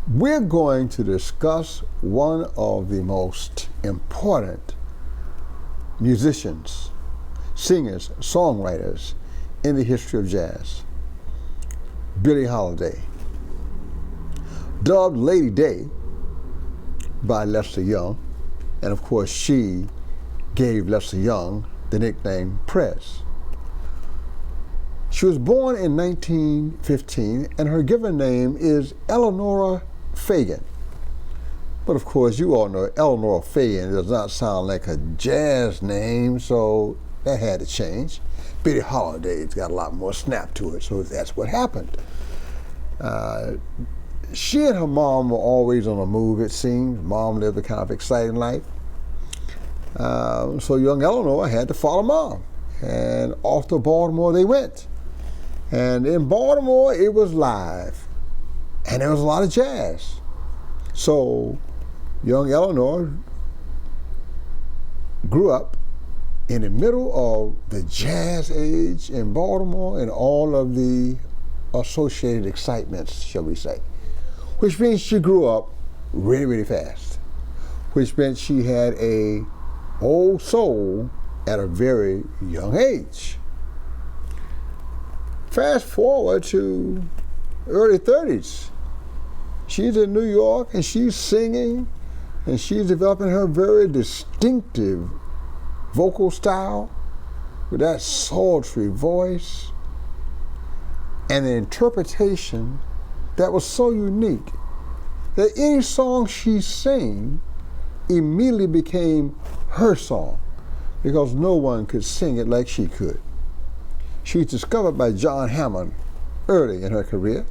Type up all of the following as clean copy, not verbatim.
We're going to discuss one of the most important musicians, singers, songwriters in the history of jazz, Billie Holiday, dubbed Lady Day by Lester Young, and of course she gave Lester Young the nickname Prez. She was born in 1915 and her given name is Eleanora Fagan. But of course you all know Eleanora Fagan does not sound like a jazz name, so that had to change. Billie Holiday's got a lot more snap to it, so that's what happened. She and her mom were always on the move, it seemed. Mom lived a kind of exciting life. So young Eleanor had to follow mom. And off to Baltimore they went. And in Baltimore, it was live. And there was a lot of jazz. So young Eleanor grew up in the middle of the jazz age in Baltimore and all of the associated excitements, shall we say. Which means she grew up really, really fast. Which meant she had a old soul at a very young age. Fast forward to early 30s. She's in New York and she's singing and she's developing her very distinctive vocal style with that sultry voice and an interpretation that was so unique that any song she sang immediately became her song because no one could sing it like she could. She was discovered by John Hammond early in her career,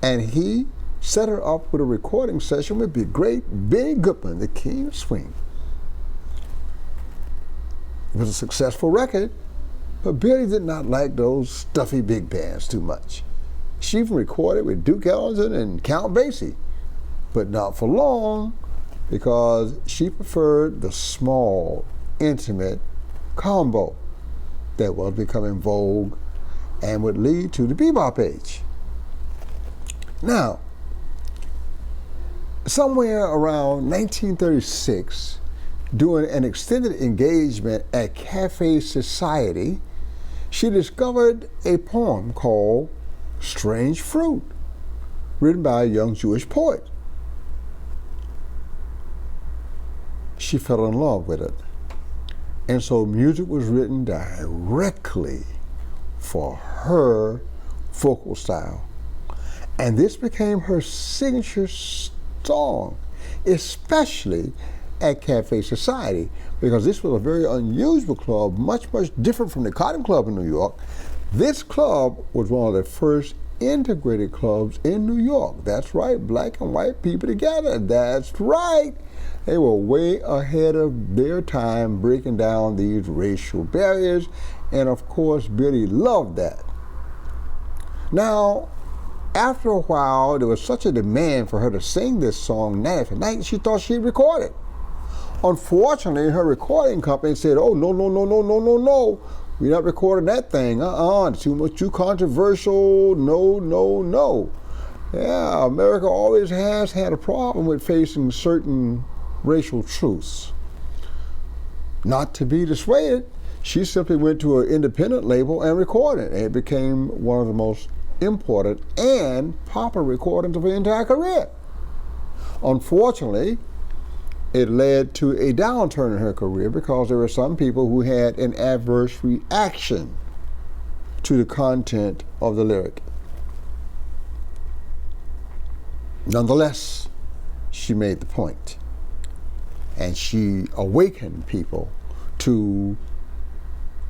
and he set her up with a recording session with the great Benny Goodman, the king of swing. It was a successful record, but Billie did not like those stuffy big bands too much. She even recorded with Duke Ellington and Count Basie, but not for long because she preferred the small, intimate combo that was becoming vogue and would lead to the bebop age. Now, somewhere around 1936, during an extended engagement at Cafe Society, she discovered a poem called Strange Fruit, written by a young Jewish poet. She fell in love with it. And so music was written directly for her vocal style. And this became her signature song, especially at Cafe Society, because this was a very unusual club, much, much different from the Cotton Club in New York. This club was one of the first integrated clubs in New York. That's right, black and white people together. That's right. They were way ahead of their time breaking down these racial barriers, and of course Billie loved that. Now, after a while, there was such a demand for her to sing this song night after night, she thought she'd record it. Unfortunately, her recording company said, oh, no, we're not recording that thing, it's too controversial, no. Yeah, America always has had a problem with facing certain racial truths. Not to be dissuaded, she simply went to an independent label and recorded it. It became one of the most important and popular recordings of her entire career. Unfortunately, it led to a downturn in her career because there were some people who had an adverse reaction to the content of the lyric. Nonetheless, she made the point, and she awakened people to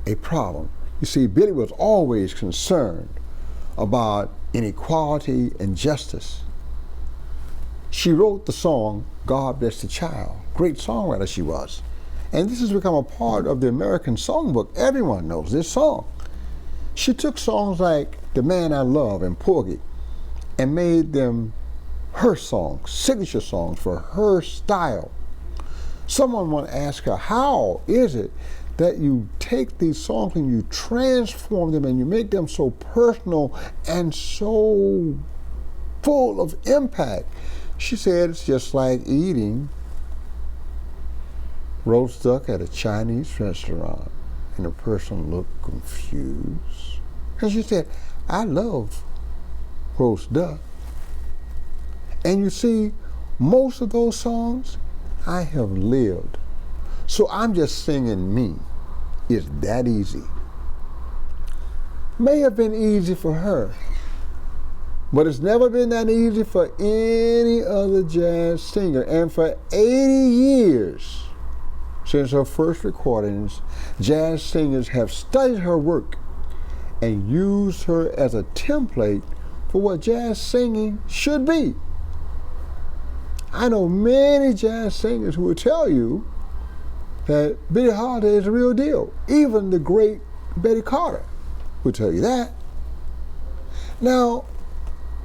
a problem. You see, Billie was always concerned about inequality and justice. She wrote the song, God Bless the Child. Great songwriter she was. And this has become a part of the American songbook. Everyone knows this song. She took songs like The Man I Love and Porgy and made them her songs, signature songs for her style. Someone once asked her, how is it that you take these songs and you transform them and you make them so personal and so full of impact. She said it's just like eating roast duck at a Chinese restaurant and the person looked confused. And she said, I love roast duck. And you see, most of those songs I have lived. So I'm just singing me. It's that easy. May have been easy for her, but it's never been that easy for any other jazz singer. And for 80 years, since her first recordings, jazz singers have studied her work and used her as a template for what jazz singing should be. I know many jazz singers who will tell you that Billie Holiday is the real deal. Even the great Betty Carter will tell you that. Now,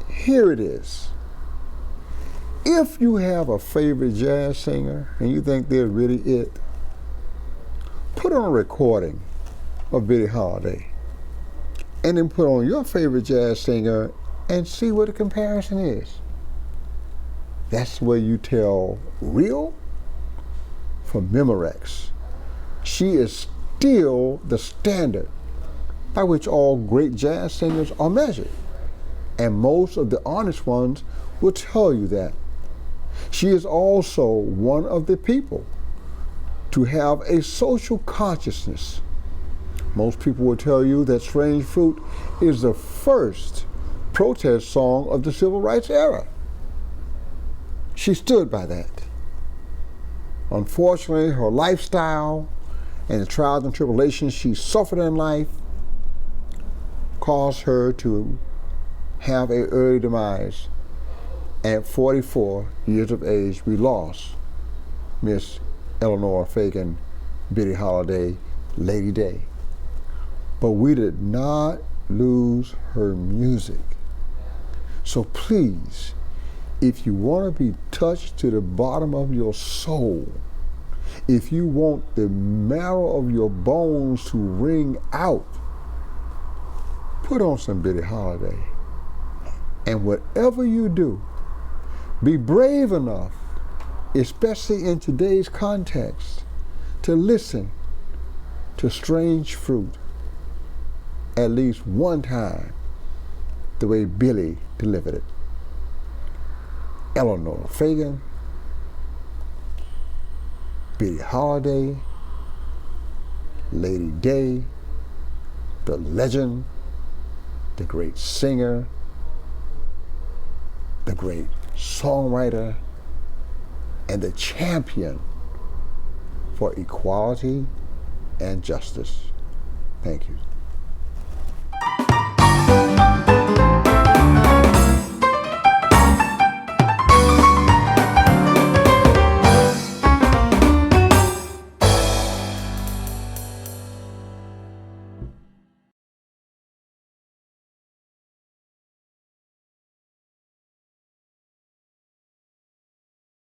here it is. If you have a favorite jazz singer and you think they're really it, put on a recording of Billie Holiday and then put on your favorite jazz singer and see what the comparison is. That's where you tell real from Memorex. She is still the standard by which all great jazz singers are measured. And most of the honest ones will tell you that. She is also one of the people to have a social consciousness. Most people will tell you that Strange Fruit is the first protest song of the civil rights era. She stood by that. Unfortunately, her lifestyle and the trials and tribulations she suffered in life caused her to have an early demise. At 44 years of age, we lost Miss Eleanor Fagan, Billie Holiday, Lady Day. But we did not lose her music. So please, if you want to be touched to the bottom of your soul, if you want the marrow of your bones to ring out, put on some Billie Holiday. And whatever you do, be brave enough, especially in today's context, to listen to Strange Fruit at least one time the way Billie delivered it. Eleanor Fagan, Billie Holiday, Lady Day, the legend, the great singer, the great songwriter, and the champion for equality and justice. Thank you.